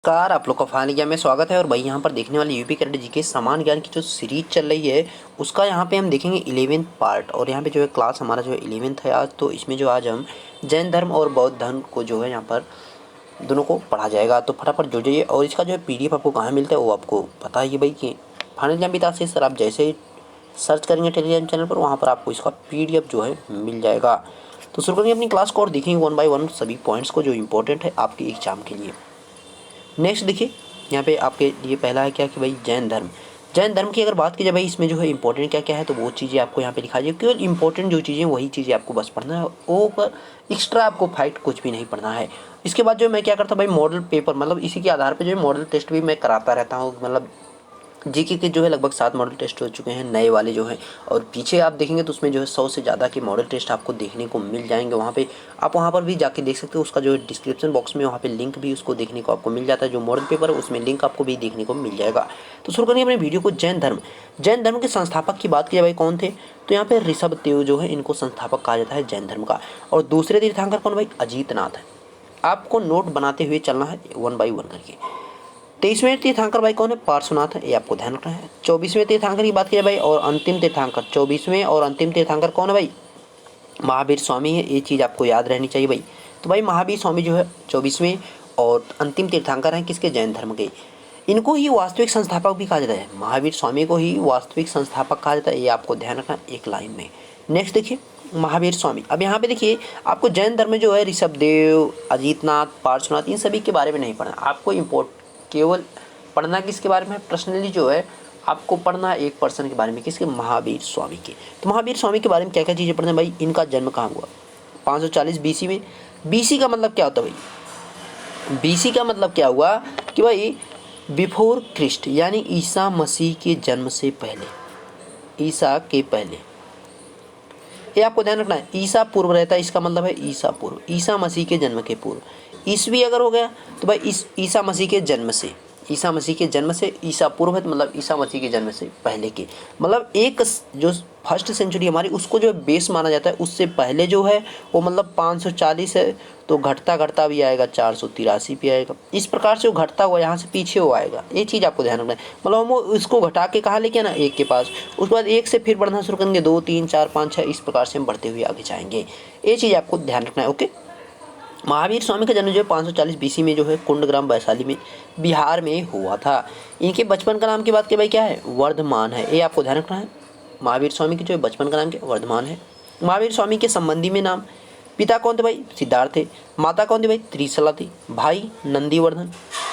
Car आप लोग का फाइनल एग्जाम में स्वागत है। और भाई यहाँ पर देखने वाले यूपी करंट जीके सामान्य ज्ञान की जो सीरीज चल रही है उसका यहाँ पे हम देखेंगे 11th पार्ट। और यहाँ पे जो है क्लास हमारा जो है 11th है आज। तो इसमें जो आज हम जैन धर्म और बौद्ध धर्म को जो है यहाँ पर दोनों को पढ़ा जाएगा। तो फटाफट जुड़ जाइए। और इसका जो है PDF आपको कहाँ मिलता है वो आपको पता है भाई कि फाइनल एग्जाम विदा से सर आप जैसे ही सर्च करेंगे टेलीग्राम चैनल पर वहाँ पर आपको इसका PDF जो है मिल जाएगा। तो शुरू करेंगे अपनी क्लास को और देखेंगे 1 बाय 1 सभी पॉइंट्स को जो इंपॉर्टेंट है आपके एग्जाम के लिए। नेक्स्ट देखिए यहाँ पे आपके लिए पहला है क्या कि भाई जैन धर्म की अगर बात की जाए भाई इसमें जो है इंपॉर्टेंट क्या क्या है तो वो चीज़ें आपको यहाँ पे लिखा जाए। केवल इंपॉर्टेंट जो चीज़ें वही चीज़ें आपको बस पढ़ना है, वो पर एक्स्ट्रा आपको फाइट कुछ भी नहीं पढ़ना है। इसके बाद जो मैं क्या करता भाई मॉडल पेपर मतलब इसी के आधार पर जो है मॉडल टेस्ट भी मैं कराता रहता हूँ। मतलब जीके के जो है लगभग 7 मॉडल टेस्ट हो चुके हैं नए वाले जो हैं। और पीछे आप देखेंगे तो उसमें जो है 100 से ज़्यादा के मॉडल टेस्ट आपको देखने को मिल जाएंगे। वहाँ पे आप वहाँ पर भी जाके देख सकते हो। उसका जो है डिस्क्रिप्शन बॉक्स में वहाँ पे लिंक भी उसको देखने को आपको मिल जाता है। जो मॉडल पेपर है उसमें लिंक आपको भी देखने को मिल जाएगा। तो शुरू करेंगे अपने वीडियो को। जैन धर्म के संस्थापक की बात की जाए भाई कौन थे तो यहाँ पे ऋषभदेव जो है इनको संस्थापक कहा जाता है जैन धर्म का। और दूसरे तीर्थंकर कौन भाई अजीतनाथ है। आपको नोट बनाते हुए चलना है 1 बाय 1 करके। 23वें तीर्थंकर भाई कौन है पार्श्वनाथ है, ये आपको ध्यान रखना है। 24वें तीर्थंकर की बात की जाए भाई और अंतिम तीर्थंकर 24वें और अंतिम तीर्थंकर कौन है भाई महावीर स्वामी है। ये चीज़ आपको याद रहनी चाहिए भाई। तो भाई महावीर स्वामी जो है 24वें और अंतिम तीर्थंकर हैं किसके जैन धर्म के। इनको ही वास्तविक संस्थापक भी कहा जाता है। महावीर स्वामी को ही वास्तविक संस्थापक कहा जाता है, ये आपको ध्यान रखना एक लाइन में। नेक्स्ट देखिए महावीर स्वामी। अब यहाँ पे देखिए आपको जैन धर्म में जो है ऋषभदेव अजीतनाथ पार्श्वनाथ इन सभी के बारे में नहीं पढ़ना। आपको केवल पढ़ना किसके बारे में पर्सनली जो है आपको पढ़ना एक पर्सन के बारे में किसके महावीर स्वामी के। तो महावीर स्वामी के बारे में क्या क्या चीज़ें पढ़ना भाई। इनका जन्म कहाँ हुआ 540 BC में। BC का मतलब क्या होता है भाई। BC का मतलब क्या हुआ कि भाई बिफोर क्रिस्ट यानी ईसा मसीह के जन्म से पहले, ईसा के पहले। ये आपको ध्यान रखना है। ईसा पूर्व रहता है इसका मतलब है ईसा पूर्व, ईसा मसीह के जन्म के पूर्व। ईसवी अगर हो गया तो भाई इस ईसा मसीह के जन्म से, ईसा मसीह के जन्म से ईसा पूर्व है तो मतलब ईसा मसीह के जन्म से पहले के। मतलब एक जो फर्स्ट सेंचुरी हमारी उसको जो बेस माना जाता है उससे पहले जो है वो मतलब 540 है। तो घटता घटता भी आएगा 483 पे आएगा। इस प्रकार से वो घटता हुआ यहाँ से पीछे हो आएगा। ये चीज़ आपको ध्यान रखना है। मतलब हम उसको घटा के कहाँ लेके आना एक के पास, उसके बाद एक से फिर बढ़ना शुरू करेंगे 2 3 4 5 6 इस प्रकार से हम बढ़ते हुए आगे जाएंगे। ये चीज़ आपको ध्यान रखना है। ओके। महावीर स्वामी का जन्म जो है 540 BC में जो है कुंडग्राम वैशाली में बिहार में हुआ था। इनके बचपन का नाम की बात की भाई क्या है वर्धमान है, ये आपको ध्यान रखना है। महावीर स्वामी के जो है बचपन का नाम क्या वर्धमान है। महावीर स्वामी के संबंधी में नाम पिता कौन थे भाई सिद्धार्थ थे, माता कौन थी भाई त्रिशला थी, भाई नंदीवर्धन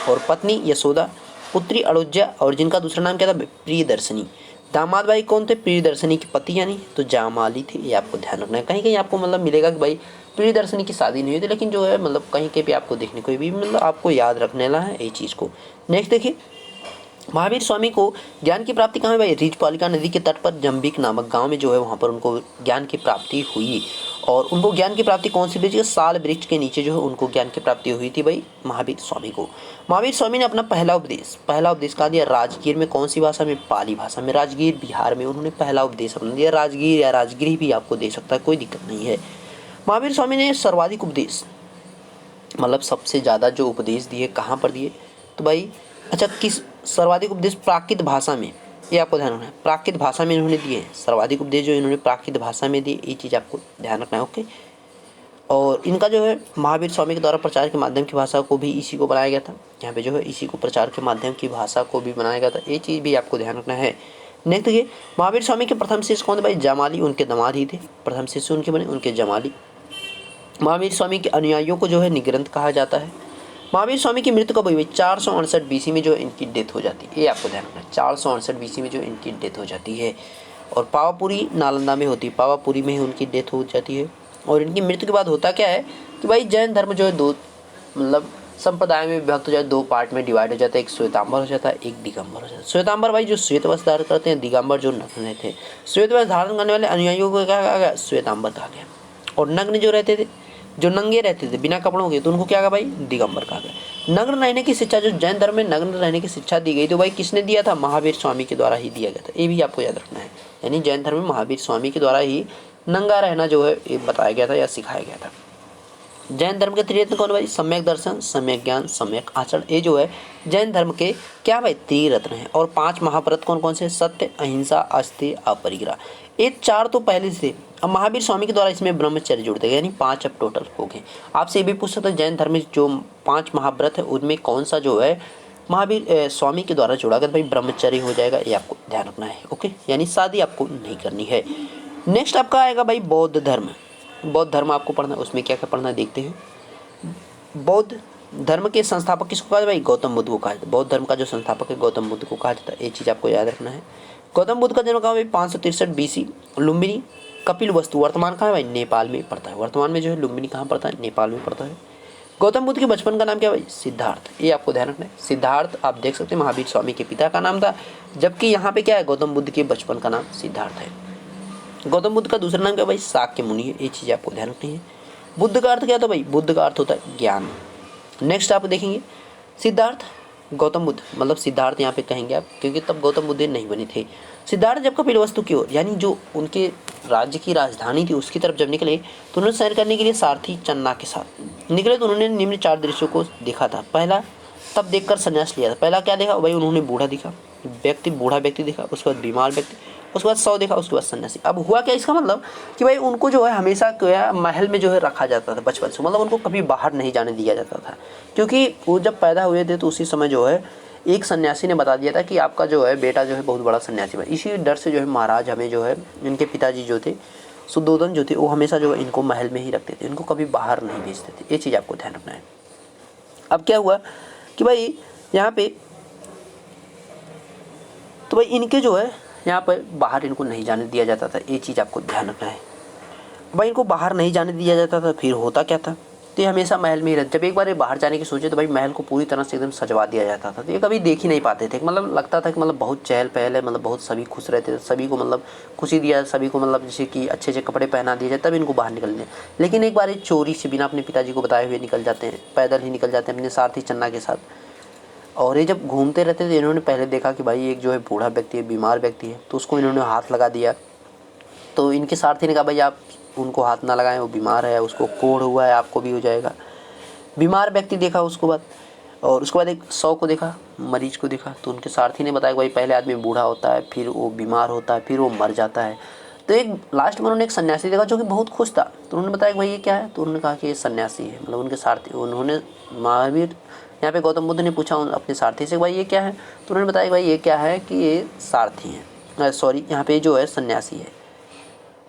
और पत्नी यशोदा, पुत्री अड़ुज्जा और जिनका दूसरा नाम क्या था प्रियदर्शनी। दामाद भाई कौन थे प्रियदर्शनी के पति यानी तो जामाली थे। ये आपको ध्यान रखना है। कहीं कहीं आपको मतलब मिलेगा कि भाई प्रियदर्शनी की शादी नहीं हुई थी, लेकिन जो है मतलब कहीं कहीं पे आपको देखने को भी मतलब आपको याद रखने वाला है ये चीज़ को। नेक्स्ट देखिए महावीर स्वामी को ज्ञान की प्राप्ति कहाँ है भाई रीचपालिका नदी के तट पर जम्बिक नामक गांव में जो है वहाँ पर उनको ज्ञान की प्राप्ति हुई। और उनको ज्ञान की प्राप्ति कौन सी वृक्ष साल वृक्ष के नीचे जो है उनको ज्ञान की प्राप्ति हुई थी भाई महावीर स्वामी को। महावीर स्वामी ने अपना पहला उपदेश कहा दिया राजगीर में। कौन सी भाषा में पाली भाषा में। राजगीर बिहार में उन्होंने पहला उपदेश अपना दिया। राजगीर या राजगिरी भी आपको दे सकता है, कोई दिक्कत नहीं है। महावीर स्वामी ने सर्वाधिक उपदेश मतलब सबसे ज़्यादा जो उपदेश दिए कहाँ पर दिए तो भाई अच्छा किस सर्वाधिक उपदेश प्राकृत भाषा में, ये आपको ध्यान रखना है। प्राकृत भाषा में इन्होंने दिए सर्वाधिक उपदेश जो इन्होंने प्राकृत भाषा में दिए, ये चीज़ आपको ध्यान रखना है। ओके। और इनका जो है महावीर स्वामी के द्वारा प्रचार के माध्यम की भाषा को भी इसी को बनाया गया था। यहाँ पे जो है इसी को प्रचार के माध्यम की भाषा को भी बनाया गया था, ये चीज़ भी आपको ध्यान रखना है। नेक्स्ट देखिए महावीर स्वामी के प्रथम शिष्य कौन थे भाई जामाली, उनके दामाद ही थे। प्रथम शिष्य उनके बने उनके जामाली। महावीर स्वामी के अनुयायियों को जो है निग्रंथ कहा जाता है। महावीर स्वामी की मृत्यु कब हुई 468 BC में जो इनकी डेथ हो जाती है, ये आपको ध्यान रखना है। 468 BC में जो इनकी डेथ हो जाती है और पावापुरी नालंदा में होती है, पावापुरी में ही उनकी डेथ हो जाती है। और इनकी मृत्यु के बाद होता क्या है कि भाई जैन धर्म जो है दो मतलब संप्रदाय में विभक्त हो जाए, 2 पार्ट में डिवाइड हो जाता है। एक श्वेतांबर हो जाता है, एक दिगंबर हो जाता है। श्वेतांबर भाई जो श्वेत वस्त्र धारण करते हैं, दिगंबर जो नग्न रहते हैं। श्वेत वस्त्र धारण करने वाले अनुयायियों को क्या कहा गया श्वेतांबर कहा गया। और नग्न जो रहते थे जो नंगे रहते थे बिना कपड़ों के तो उनको क्या कहा भाई दिगंबर कहा गया। नग्न रहने की शिक्षा जो जैन धर्म में नग्न रहने की शिक्षा दी गई तो भाई किसने दिया था महावीर स्वामी के द्वारा ही दिया गया था, ये भी आपको याद रखना है। यानी जैन धर्म में महावीर स्वामी के द्वारा ही नंगा रहना जो है ये बताया गया था या सिखाया गया था। जैन धर्म के त्रिरत्न कौन भाई? सम्यक दर्शन, सम्यक ज्ञान, सम्यक आचरण। ये जो है जैन धर्म के क्या भाई? त्रिरत्न है। और 5 महाव्रत कौन कौन से? सत्य, अहिंसा, अस्तेय, अपरिग्रह। ये 4 तो पहले से। अब महावीर स्वामी के द्वारा इसमें ब्रह्मचर्य जोड़ दिया, यानी 5 अब टोटल हो गए। आपसे ये भी पूछ सकते हैं जैन धर्म में जो 5 महाव्रत है उनमें कौन सा जो है महावीर स्वामी के द्वारा जोड़ा गया? भाई ब्रह्मचर्य हो जाएगा, ये आपको ध्यान रखना है। ओके, यानी शादी आपको नहीं करनी है। नेक्स्ट आपका आएगा भाई बौद्ध धर्म। बौद्ध धर्म आपको पढ़ना है, उसमें क्या क्या पढ़ना है देखते हैं। बौद्ध धर्म के संस्थापक किसको कहा जाता है भाई? गौतम बुद्ध को कहा जाता है। बौद्ध धर्म का जो संस्थापक है गौतम बुद्ध को कहा जाता है, ये चीज़ आपको याद रखना है। गौतम बुद्ध का जन्म कहाँ भाई? 563 BC लुम्बिनी। कपिल वस्तु वर्तमान कहाँ है भाई? नेपाल में पड़ता है। वर्तमान में जो है लुम्बिनी कहाँ पड़ता है? नेपाल में पड़ता है। गौतम बुद्ध के बचपन का नाम क्या भाई? सिद्धार्थ। ये आपको ध्यान रखना है। सिद्धार्थ आप देख सकते हैं महावीर स्वामी के पिता का नाम था, जबकि यहाँ पे क्या है? गौतम बुद्ध के बचपन का नाम सिद्धार्थ है। गौतम बुद्ध का दूसरा नाम क्या भाई? शाक्य मुनि है। ये चीज़ आपको ध्यान रखनी है। बुद्ध का अर्थ क्या था भाई? बुद्ध का अर्थ होता है ज्ञान। नेक्स्ट आप देखेंगे सिद्धार्थ गौतम बुद्ध, मतलब सिद्धार्थ यहाँ पे कहेंगे आप, क्योंकि तब गौतम बुद्ध नहीं बने थे। सिद्धार्थ जब कपिलवस्तु की ओर, यानी जो उनके राज्य की राजधानी थी उसकी तरफ जब निकले तो उन्होंने सैर करने के लिए सारथी चन्ना के साथ निकले। तो उन्होंने निम्न 4 दृश्यों को देखा था। पहला, तब देखकर संन्यास लिया था। पहला क्या देखा भाई? उन्होंने बूढ़ा दिखा व्यक्ति, बूढ़ा व्यक्ति देखा, उसके बाद बीमार व्यक्ति, उसके बाद 100 देखा, उसके बाद सन्यासी। अब हुआ क्या? इसका मतलब कि भाई उनको जो है हमेशा क्या महल में जो है रखा जाता था बचपन से, मतलब उनको कभी बाहर नहीं जाने दिया जाता था, क्योंकि वो जब पैदा हुए थे तो उसी समय जो है एक सन्यासी ने बता दिया था कि आपका जो है बेटा जो है बहुत बड़ा सन्यासी बना। इसी डर से जो है महाराज हमें जो है इनके पिताजी जो थे सुद्धोधन जो थे वो हमेशा जो है इनको महल में ही रखते थे, इनको कभी बाहर नहीं भेजते थे। ये चीज़ आपको ध्यान रखना है। अब क्या हुआ कि भाई यहाँ पे तो भाई इनके जो है यहाँ पर बाहर इनको नहीं जाने दिया जाता था। ये चीज़ आपको ध्यान रखना है। भाई इनको बाहर नहीं जाने दिया जाता था, फिर होता क्या था? तो ये हमेशा महल में ही रहते। जब एक बार ये बाहर जाने की सोचे तो भाई महल को पूरी तरह से एकदम सजवा दिया जाता था। तो ये कभी देख ही नहीं पाते थे, मतलब लगता था कि मतलब बहुत चहल पहल है, मतलब बहुत सभी खुश रहते थे, सभी को मतलब खुशी दिया, सभी को मतलब जैसे कि अच्छे अच्छे कपड़े पहना दिए जाए तब इनको बाहर निकलने। लेकिन एक बार ये चोरी से बिना अपने पिताजी को बताए हुए निकल जाते हैं, पैदल ही निकल जाते हैं अपने सारथी चन्ना के साथ। और ये जब घूमते रहते थे इन्होंने पहले देखा कि भाई एक जो है बूढ़ा व्यक्ति है, बीमार व्यक्ति है, तो उसको इन्होंने हाथ लगा दिया। तो इनके सारथी ने कहा भाई आप उनको हाथ ना लगाएं, वो बीमार है, उसको कोढ़ हुआ है, आपको भी हो जाएगा। बीमार व्यक्ति देखा उसको बाद, और उसके बाद एक 100 को देखा, मरीज को देखा। तो उनके सारथी ने बताया कि भाई पहले आदमी बूढ़ा होता है, फिर वो बीमार होता है, फिर वो मर जाता है। तो एक लास्ट में उन्होंने एक सन्यासी देखा जो कि बहुत खुश था। तो उन्होंने बताया कि भाई ये क्या है? तो उन्होंने कहा कि ये सन्यासी है, मतलब उनके सारथी। उन्होंने महावीर यहाँ पे गौतम बुद्ध ने पूछा अपने सारथी से भाई ये क्या है? तो उन्होंने बताया कि भाई ये क्या है कि ये सारथी हैं, सॉरी यहाँ पे जो है सन्यासी है।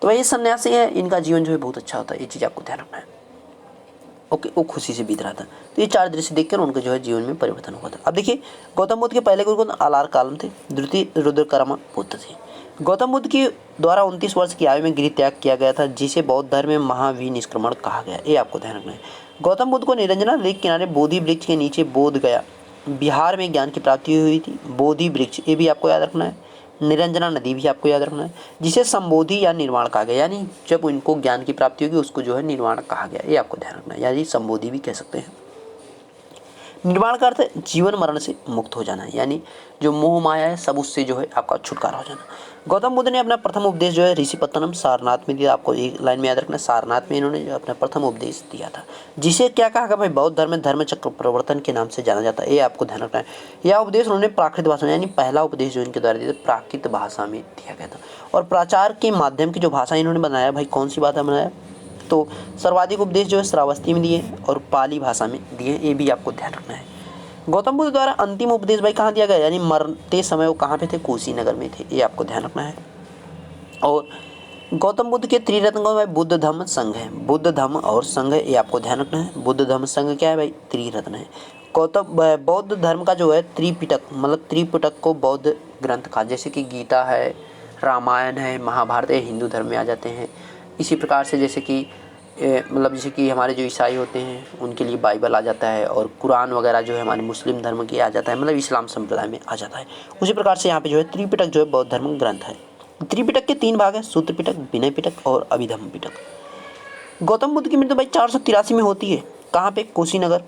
तो भाई ये सन्यासी है, इनका जीवन जो है बहुत अच्छा होता है। ये चीज़ आपको ध्यान रखना है। ओके, वो खुशी से बीत रहा था। तो ये 4 दृश्य देखकर उनके जो है जीवन में परिवर्तन हुआ था। अब देखिए गौतम बुद्ध के पहले गुरु कौन? आलार कालम थे, द्वितीय रुद्रकर्मा बुद्ध थे। गौतम बुद्ध के द्वारा 29 वर्ष की आयु में गृह त्याग किया गया था, जिसे बौद्ध धर्म में महाविनिष्क्रमण कहा गया। ये आपको ध्यान रखना है। गौतम बुद्ध को निरंजना नदी के किनारे बोधि वृक्ष के नीचे बोध गया बिहार में ज्ञान की प्राप्ति हुई थी। बोधि वृक्ष ये भी आपको याद रखना है। निरंजना नदी भी आपको याद रखना है, जिसे संबोधि या निर्वाण कहा गया, यानी जब उनको ज्ञान की प्राप्ति होगी उसको जो है निर्वाण कहा गया। ये आपको ध्यान रखना है, यानी संबोधि भी कह सकते हैं। निर्वाण का अर्थ है जीवन मरण से मुक्त हो जाना, यानी जो मोह माया है सब उससे जो है आपका छुटकारा हो जाना। गौतम बुद्ध ने अपना प्रथम उपदेश जो है ऋषिपत्तनम सारनाथ में दिया। आपको एक लाइन में याद रखना, सारनाथ में इन्होंने जो अपना प्रथम उपदेश दिया था, जिसे क्या कहा गया भाई? बौद्ध धर्म में धर्म चक्र प्रवर्तन के नाम से जाना जाता है। ये आपको ध्यान रखना है। यह उपदेश उन्होंने प्राकृत भाषा में, यानी पहला उपदेश जो इनके द्वारा दिया था प्राकृत भाषा में दिया गया था। और प्राचार के माध्यम की जो भाषा इन्होंने बनाया भाई, कौन सी भाषा बनाया? तो सर्वाधिक उपदेश जो है श्रावस्ती में दिए और पाली भाषा में दिए। ये भी आपको ध्यान रखना है। गौतम बुद्ध द्वारा अंतिम उपदेश भाई कहाँ दिया गया? यानी मरते समय वो कहाँ पे थे? कुशीनगर में थे। ये आपको ध्यान रखना है। और गौतम बुद्ध के त्रिरत्न भाई बुद्ध धम्म संघ है। बुद्ध धम्म और संघ ये आपको ध्यान रखना है। बुद्ध धम्म संघ क्या है भाई? त्रिरत्न है। गौतम बौद्ध धर्म का जो है त्रिपिटक, मतलब त्रिपिटक को बौद्ध ग्रंथ कहा, जैसे कि गीता है, रामायण है, महाभारत है, हिंदू धर्म में आ जाते हैं। इसी प्रकार से जैसे कि मतलब जैसे कि हमारे जो ईसाई होते हैं उनके लिए बाइबल आ जाता है, और कुरान वगैरह जो है हमारे मुस्लिम धर्म के आ जाता है, मतलब इस्लाम संप्रदाय में आ जाता है। उसी प्रकार से यहाँ पे जो है त्रिपिटक जो है बौद्ध धर्म ग्रंथ है। त्रिपिटक के 3 भाग हैं, सूत्र पिटक, विनय पिटक और अभिधम्म पिटक। गौतम बुद्ध की मृत्यु भाई 483 में होती है। कहाँ पे? कुशीनगर,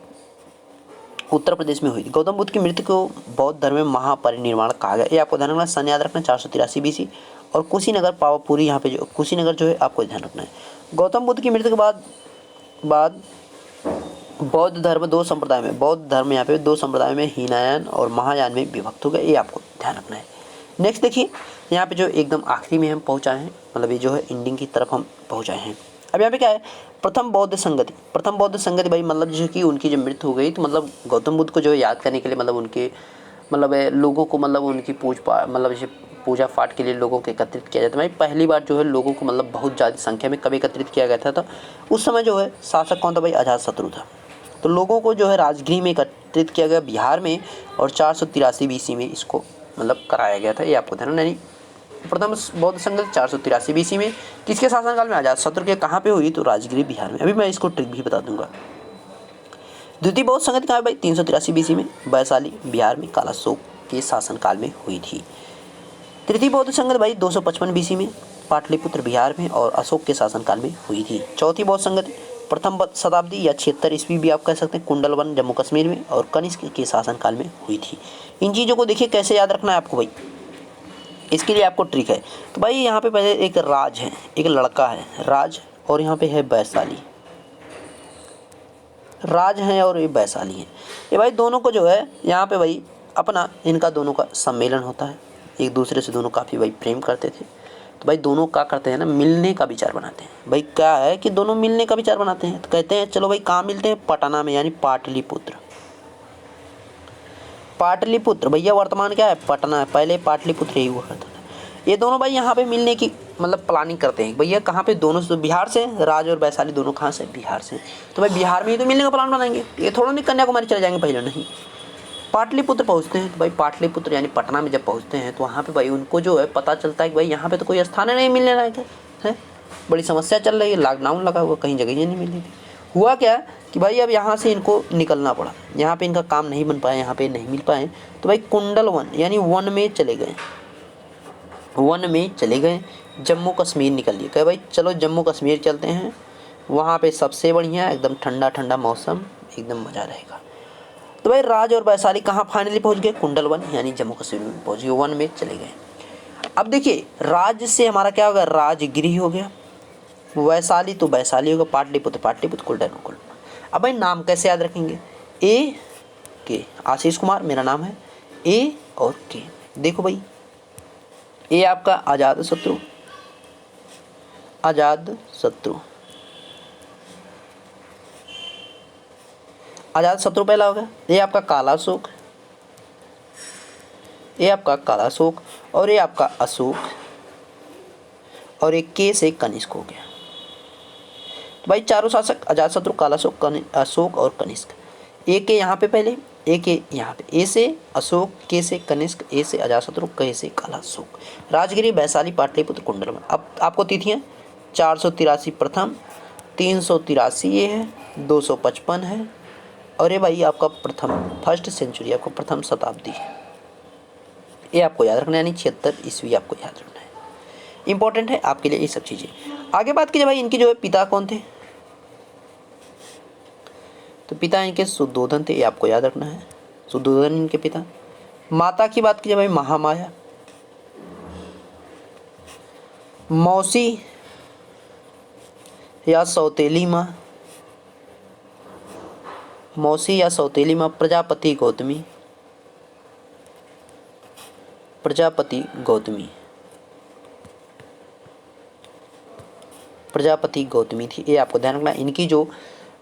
उत्तर प्रदेश में हुई थी। गौतम बुद्ध की मृत्यु को बौद्ध धर्म में महापरिनिर्वाण कहा गया। ये आपको ध्यान रखना, सन याद रखना 483 BC। और कुशीनगर पावापुरी, यहाँ पे जो कुशीनगर जो है आपको ध्यान रखना है। गौतम बुद्ध की मृत्यु के बाद बौद्ध धर्म दो संप्रदाय में, बौद्ध धर्म यहाँ पे दो संप्रदाय में हीनयान और महायान में विभक्त हो गए, ये आपको ध्यान रखना है। नेक्स्ट देखिए यहाँ पे जो एकदम आखिरी में हम पहुँचाए हैं, मतलब ये जो है एंडिंग की तरफ हम पहुँचाए हैं। अब यहाँ पे क्या है, प्रथम बौद्ध संगति। प्रथम बौद्ध संगति भाई मतलब जो कि उनकी जब मृत्यु हो गई तो मतलब गौतम बुद्ध को जो है याद करने के लिए मतलब उनके मतलब लोगों को मतलब उनकी मतलब जैसे पूजा पाठ के लिए लोगों को एकत्रित किया जाता है। भाई पहली बार जो है लोगों को मतलब बहुत ज़्यादा संख्या में कब एकत्रित किया गया था, तो उस समय जो है शासक कौन था भाई, अजातशत्रु था। तो लोगों को जो है राजगृह में एकत्रित किया गया बिहार में, और 483 BC में इसको मतलब कराया गया था, ये आपको ध्यान रखना है। प्रथम बौद्ध संगति 483 BC में किसके शासनकाल में, अजातशत्रु के। कहाँ पे हुई, तो राजगृह बिहार में। अभी मैं इसको ट्रिक भी बता दूंगा। द्वितीय बौद्ध संगति कहाँ है भाई, 383 BC में वैशाली बिहार में कालाशोक के शासनकाल में हुई थी। तृतीय बौद्ध संगति भाई 255 BC में पाटलिपुत्र बिहार में और अशोक के शासनकाल में हुई थी। चौथी बौद्ध संगति प्रथम शताब्दी या 76 ईस्वी भी आप कह सकते हैं, कुंडलवन जम्मू कश्मीर में और कनिष्क के शासनकाल में हुई थी। इन चीज़ों को देखिए कैसे याद रखना है आपको भाई, इसके लिए आपको ट्रिक है। तो भाई यहाँ पे पहले एक राज है, एक लड़का है राज, और यहाँ पे है वैशाली। राज हैं और ये वैशाली हैं, ये भाई दोनों को जो है यहाँ पे भाई अपना इनका दोनों का सम्मेलन होता है। एक दूसरे से दोनों काफ़ी भाई प्रेम करते थे, तो भाई दोनों क्या करते हैं ना, मिलने का विचार बनाते हैं। भाई क्या है कि दोनों मिलने का विचार बनाते हैं, तो कहते हैं चलो भाई कहाँ मिलते हैं, पटना में, यानी पाटलिपुत्र। पाटलिपुत्र भैया वर्तमान क्या है, पटना है, पहले पाटलिपुत्र ही हुआ करता था। ये दोनों भाई यहाँ पे मिलने की मतलब प्लानिंग करते हैं। भैया कहाँ पे, दोनों से, बिहार से, राज और वैशाली दोनों कहाँ से, बिहार से। तो भाई बिहार में ही तो मिलने का प्लान बनाएंगे, ये थोड़ा नहीं कन्याकुमारी चले जाएंगे पहले, नहीं। पाटलिपुत्र पहुँचते हैं, तो भाई पाटलिपुत्र यानी पटना में जब पहुँचते हैं तो वहाँ पे भाई उनको जो है पता चलता है कि भाई यहाँ पे तो कोई स्थान नहीं मिलने लायक है, बड़ी समस्या चल रही है, लॉकडाउन लगा हुआ, कहीं जगह ही नहीं मिल रही थी। हुआ क्या कि भाई अब यहाँ से इनको निकलना पड़ा, यहाँ पे इनका काम नहीं बन पाया, यहाँ पे नहीं मिल पाए, तो भाई कुंडल वन यानी वन में चले गए, वन में चले गए, जम्मू कश्मीर निकल लिए। कहे भाई चलो जम्मू कश्मीर चलते हैं, वहाँ पे सबसे बढ़िया एकदम ठंडा ठंडा मौसम, एकदम मज़ा रहेगा। तो भाई राज और वैशाली कहाँ फाइनली पहुँच गए, कुंडल वन यानी जम्मू कश्मीर में पहुँच गए, वन में चले गए। अब देखिए राज से हमारा क्या होगा, राजगिरी हो गया, वैशाली तो वैशाली होगा, पाटलिपुत्र पाटलिपुत्र, कुंडल कुंडल। अब भाई नाम कैसे याद रखेंगे, ए के, आशीष कुमार मेरा नाम है, ए और के। देखो भाई ये आपका आजाद शत्रु, आजाद शत्रु, आजाद शत्रु पहला हो गया। ये आपका कालाशोक, ये आपका कालाशोक, और ये आपका अशोक, और एक के से कनिष्क हो गया। तो भाई चारों शासक अजात शत्रु, कालाशोक, अशोक और कनिष्क। ए के यहाँ पे पहले, ए के यहाँ पे, ए से अशोक, के से कनिष्क, ए से अजातशत्रु, के से कालाशोक। राजगिरी, वैशाली, पाटलिपुत्र, कुंडल। अब आपको तिथियाँ 483 प्रथम, 383 ये है, 255 है, और ये भाई आपका प्रथम फर्स्ट सेंचुरी, आपका प्रथम शताब्दी है, ये आपको याद रखना है, यानी 76 ईस्वी आपको याद रखना है। इंपॉर्टेंट है आपके लिए ये सब चीज़ें। आगे बात कीजिए भाई इनके जो है पिता कौन थे, तो पिता इनके सुद्धोधन थे, ये आपको याद रखना है, सुद्धोधन इनके पिता। माता की बात कीजिए भाई महामाया, मौसी या सौतेली माँ, मौसी या सौतेली माँ प्रजापति गौतमी, प्रजापति गौतमी, प्रजापति गौतमी थी, ये आपको ध्यान रखना। इनकी जो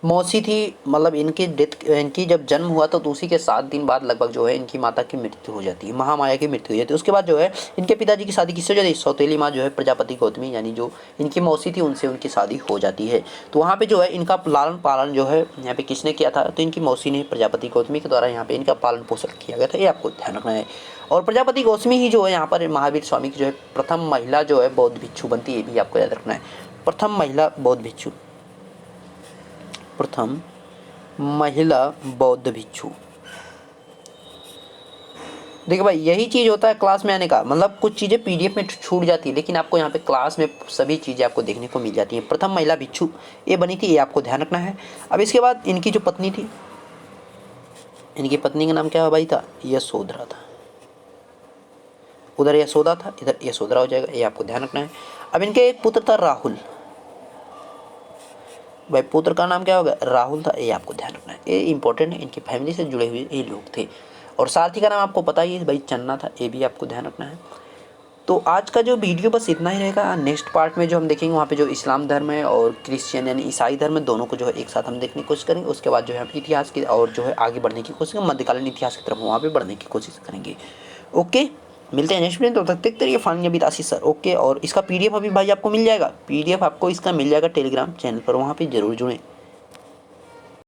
मौसी थी मतलब इनकी जब जन्म हुआ था तो उसी के 7 दिन बाद लगभग जो है इनकी माता की मृत्यु हो जाती है, महामाया की मृत्यु हो जाती है। उसके बाद जो है इनके पिताजी की शादी किससे हो जाती है, सौतेली माँ जो है प्रजापति गौतमी यानी जो इनकी मौसी थी उनसे उनकी शादी हो जाती है। तो वहाँ पे जो है इनका लालन पालन जो है यहाँ पे किसने किया था, तो इनकी मौसी ने, प्रजापति गौतमी के द्वारा यहाँ पे इनका पालन पोषण किया गया था, ये आपको ध्यान रखना है। और प्रजापति गौतमी ही जो है यहाँ पर महावीर स्वामी की जो है प्रथम महिला जो है बौद्ध भिक्षु बनती है, ये भी आपको याद रखना है। प्रथम महिला बौद्ध भिक्षु, प्रथम महिला बौद्ध भिक्षु। देखिए भाई यही चीज़ होता है क्लास में आने का, मतलब कुछ चीज़ें पीडीएफ में छूट जाती है लेकिन आपको यहाँ पे क्लास में सभी चीज़ें आपको देखने को मिल जाती हैं। प्रथम महिला भिक्षु ये बनी थी, ये आपको ध्यान रखना है। अब इसके बाद इनकी जो पत्नी थी, इनकी पत्नी का नाम क्या भाई था, यशोधरा था। उधर यशोदा था, इधर यशोधरा हो जाएगा, ये आपको ध्यान रखना है। अब इनके एक पुत्र था राहुल, भाई पुत्र का नाम क्या होगा, राहुल था, ये आपको ध्यान रखना है, ये इंपॉर्टेंट है, इनकी फैमिली से जुड़े हुए ये लोग थे। और सारथी का नाम आपको पता ही है भाई, चन्ना था, ये भी आपको ध्यान रखना है। तो आज का जो वीडियो बस इतना ही रहेगा। नेक्स्ट पार्ट में जो हम देखेंगे वहाँ पे जो इस्लाम धर्म है और क्रिश्चियन यानी ईसाई धर्म है, दोनों को जो है एक साथ हम देखने की कोशिश करेंगे। उसके बाद जो है हम इतिहास की और जो है आगे बढ़ने की कोशिश करेंगे, मध्यकालीन इतिहास की तरफ वहाँ पे बढ़ने की कोशिश करेंगे। ओके, मिलते हैं नेक्स्ट वीडियो, तब तक देखते रहिए फानी अभी आशीष सर। ओके, और इसका PDF अभी भाई आपको मिल जाएगा, PDF आपको इसका मिल जाएगा टेलीग्राम चैनल पर, वहाँ पर जरूर जुड़ें।